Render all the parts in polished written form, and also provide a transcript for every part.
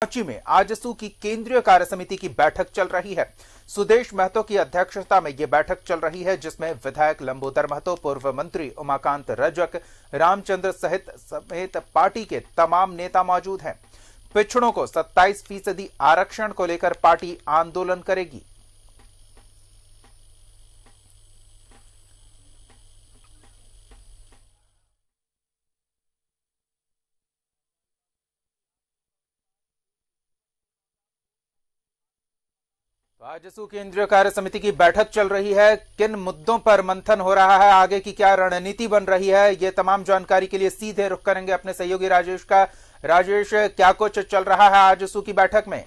रांची में आजसू की केंद्रीय कार्य समिति की बैठक चल रही है। सुदेश महतो की अध्यक्षता में यह बैठक चल रही है, जिसमें विधायक लंबोदर महतो, पूर्व मंत्री उमाकांत रजक, रामचंद्र समेत पार्टी के तमाम नेता मौजूद हैं। पिछड़ों को 27% आरक्षण को लेकर पार्टी आंदोलन करेगी। तो आजसू केंद्रीय कार्य समिति की बैठक चल रही है। किन मुद्दों पर मंथन हो रहा है, आगे की क्या रणनीति बन रही है, ये तमाम जानकारी के लिए सीधे रुख करेंगे अपने सहयोगी राजेश का। राजेश, क्या कुछ चल रहा है आजसू की बैठक में?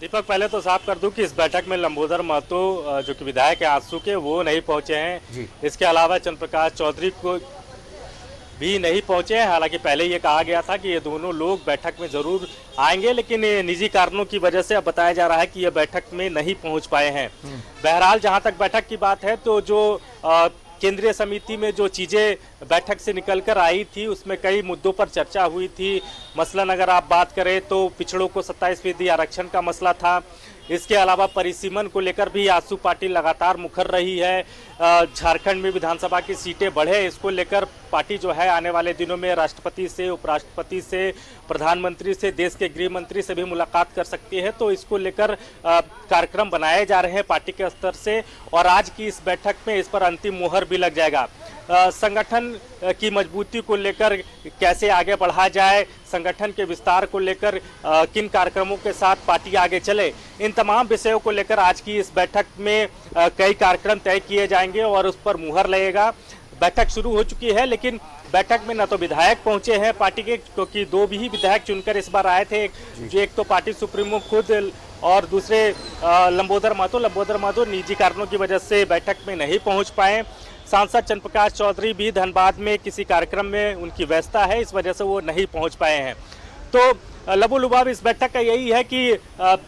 दीपक, पहले तो साफ कर दूं कि इस बैठक में लंबोदर महतो जो कि विधायक है आजसू के, वो नहीं पहुंचे हैं। इसके अलावा चंद्रप्रकाश चौधरी को भी नहीं पहुंचे हैं। हालांकि पहले ये कहा गया था कि ये दोनों लोग बैठक में जरूर आएंगे, लेकिन निजी कारणों की वजह से अब बताया जा रहा है कि ये बैठक में नहीं पहुंच पाए हैं। बहरहाल जहां तक बैठक की बात है, तो जो केंद्रीय समिति में जो चीजें बैठक से निकलकर आई थी, उसमें कई मुद्दों पर चर्चा हुई थी। मसलन अगर आप बात करें तो पिछड़ों को 27% आरक्षण का मसला था। इसके अलावा परिसीमन को लेकर भी आजसू पार्टी लगातार मुखर रही है। झारखंड में विधानसभा की सीटें बढ़े, इसको लेकर पार्टी जो है आने वाले दिनों में राष्ट्रपति से, उपराष्ट्रपति से, प्रधानमंत्री से, देश के गृह मंत्री से भी मुलाकात कर सकती है। तो इसको लेकर कार्यक्रम बनाए जा रहे हैं पार्टी के स्तर से, और आज की इस बैठक में इस पर अंतिम मुहर भी लग जाएगा। संगठन की मजबूती को लेकर कैसे आगे बढ़ा जाए, संगठन के विस्तार को लेकर किन कार्यक्रमों के साथ पार्टी आगे चले, इन तमाम विषयों को लेकर आज की इस बैठक में कई कार्यक्रम तय किए जाएंगे और उस पर मुहर लगेगा। बैठक शुरू हो चुकी है, लेकिन बैठक में न तो विधायक पहुंचे हैं पार्टी के, क्योंकि दो भी विधायक चुनकर इस बार आए थे। जो एक तो पार्टी सुप्रीमो खुद और दूसरे लंबोदर महतो निजी कारणों की वजह से बैठक में नहीं पहुंच पाए। सांसद चंद्रप्रकाश चौधरी भी धनबाद में किसी कार्यक्रम में उनकी व्यस्तता है, इस वजह से वो नहीं पहुंच पाए हैं। तो लबोलुबाब इस बैठक का यही है कि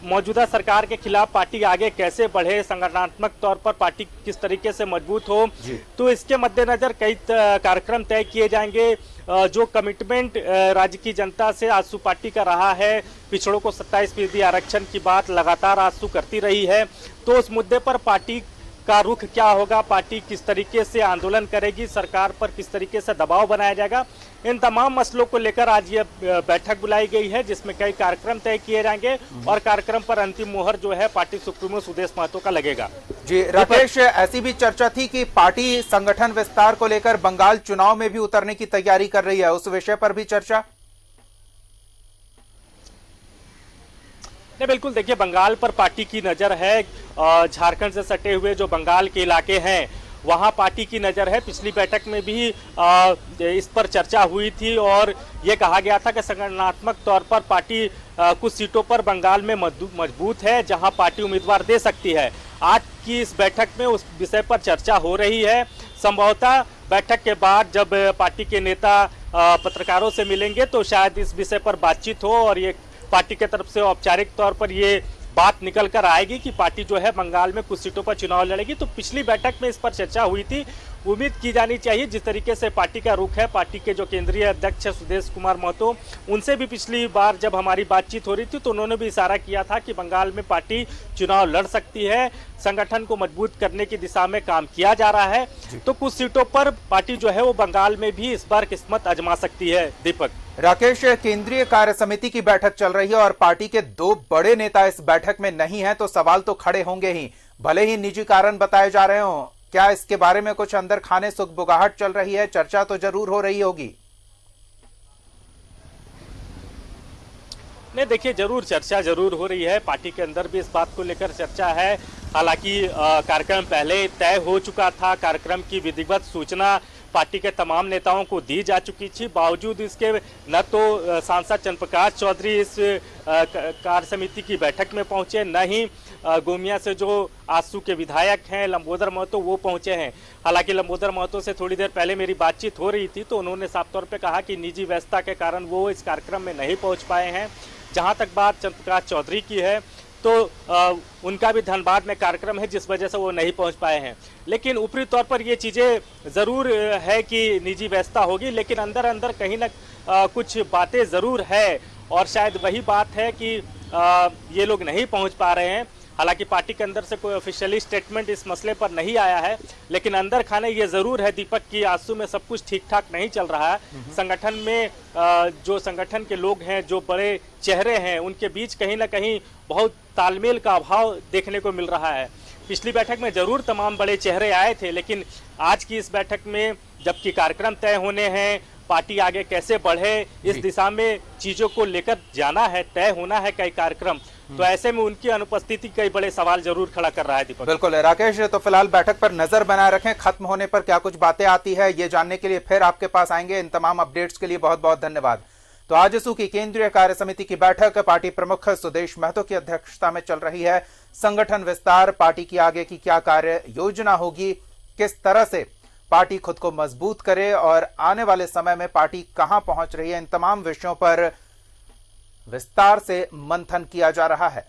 मौजूदा सरकार के खिलाफ पार्टी आगे कैसे बढ़े, संगठनात्मक तौर पर पार्टी किस तरीके से मजबूत हो। तो इसके मद्देनजर कई कार्यक्रम तय किए जाएंगे। जो कमिटमेंट राज्य की जनता से आजसू पार्टी का रहा है, पिछड़ों को 27% आरक्षण की बात लगातार आजसू करती रही है, तो उस मुद्दे पर पार्टी का रुख क्या होगा, पार्टी किस तरीके से आंदोलन करेगी, सरकार पर किस तरीके से दबाव बनाया जाएगा, इन तमाम मसलों को लेकर आज ये बैठक बुलाई गई है, जिसमें कई कार्यक्रम तय किए जाएंगे और कार्यक्रम पर अंतिम मुहर जो है पार्टी सुप्रीमो सुदेश महतो का लगेगा। जी राकेश, ऐसी भी चर्चा थी कि पार्टी संगठन विस्तार को लेकर बंगाल चुनाव में भी उतरने की तैयारी कर रही है, उस विषय पर भी चर्चा? नहीं, बिल्कुल। देखिए, बंगाल पर पार्टी की नजर है। झारखंड से सटे हुए जो बंगाल के इलाके हैं, वहां पार्टी की नजर है। पिछली बैठक में भी इस पर चर्चा हुई थी और ये कहा गया था कि संगठनात्मक तौर पर पार्टी कुछ सीटों पर बंगाल में मजबूत है, जहां पार्टी उम्मीदवार दे सकती है। आज की इस बैठक में उस विषय पर चर्चा हो रही है। संभवतः बैठक के बाद जब पार्टी के नेता पत्रकारों से मिलेंगे तो शायद इस विषय पर बातचीत हो और ये पार्टी की तरफ से औपचारिक तौर पर ये बात निकल कर आएगी कि पार्टी जो है बंगाल में कुछ सीटों पर चुनाव लड़ेगी। तो पिछली बैठक में इस पर चर्चा हुई थी। उम्मीद की जानी चाहिए जिस तरीके से पार्टी का रुख है, पार्टी के जो केंद्रीय अध्यक्ष सुदेश कुमार महतो, उनसे भी पिछली बार जब हमारी बातचीत हो रही थी तो उन्होंने भी इशारा किया था कि बंगाल में पार्टी चुनाव लड़ सकती है, संगठन को मजबूत करने की दिशा में काम किया जा रहा है। तो कुछ सीटों पर पार्टी जो है वो बंगाल में भी इस बार किस्मत आजमा सकती है। दीपक। राकेश, केंद्रीय कार्य समिति की बैठक चल रही है और पार्टी के दो बड़े नेता इस बैठक में नहीं है, तो सवाल तो खड़े होंगे ही, भले ही निजी कारण बताए जा रहे हो। क्या इसके बारे में कुछ अंदर खाने सुगबुगाहट चल रही है? चर्चा तो जरूर हो रही होगी। नहीं, देखिए, चर्चा जरूर हो रही है। पार्टी के अंदर भी इस बात को लेकर चर्चा है। हालांकि कार्यक्रम पहले तय हो चुका था, कार्यक्रम की विधिवत सूचना पार्टी के तमाम नेताओं को दी जा चुकी थी। बावजूद इसके न तो सांसद चंद्रप्रकाश चौधरी इस कार्य समिति की बैठक में पहुंचे, न ही गोमिया से जो आजसू के विधायक हैं लंबोदर महतो, वो पहुंचे हैं। हालांकि लंबोदर महतो से थोड़ी देर पहले मेरी बातचीत हो रही थी तो उन्होंने साफ तौर पे कहा कि निजी व्यस्तता के कारण वो इस कार्यक्रम में नहीं पहुंच पाए हैं। जहां तक बात चंद्रप्रकाश चौधरी की है, तो उनका भी धनबाद में कार्यक्रम है, जिस वजह से वो नहीं पहुंच पाए हैं। लेकिन ऊपरी तौर पर ये चीज़ें ज़रूर है कि निजी व्यस्तता होगी, लेकिन अंदर अंदर कहीं ना कुछ बातें जरूर है और शायद वही बात है कि ये लोग नहीं पहुंच पा रहे हैं। हालांकि पार्टी के अंदर से कोई ऑफिशियली स्टेटमेंट इस मसले पर नहीं आया है, लेकिन अंदर खाने ये जरूर है दीपक की आजसू में सब कुछ ठीक ठाक नहीं चल रहा है। संगठन में जो संगठन के लोग हैं, जो बड़े चेहरे हैं, उनके बीच कहीं ना कहीं बहुत तालमेल का अभाव देखने को मिल रहा है। पिछली बैठक में जरूर तमाम बड़े चेहरे आए थे, लेकिन आज की इस बैठक में जबकि कार्यक्रम तय होने हैं, पार्टी आगे कैसे बढ़े इस दिशा में चीजों को लेकर जाना है, तय होना है कई कार्यक्रम, तो ऐसे में उनकी अनुपस्थिति कई बड़े सवाल जरूर खड़ा कर रहा है दीपक। बिल्कुल राकेश, तो फिलहाल बैठक पर नजर बनाए रखें, खत्म होने पर क्या कुछ बातें आती है ये जानने के लिए फिर आपके पास आएंगे। इन तमाम अपडेट्स के लिए बहुत बहुत धन्यवाद। तो आजसू की केंद्रीय कार्य समिति की बैठक पार्टी प्रमुख सुदेश महतो की अध्यक्षता में चल रही है। संगठन विस्तार, पार्टी की आगे की क्या कार्य योजना होगी, किस तरह से पार्टी खुद को मजबूत करे और आने वाले समय में पार्टी कहां पहुंच रही है, इन तमाम विषयों पर विस्तार से मंथन किया जा रहा है।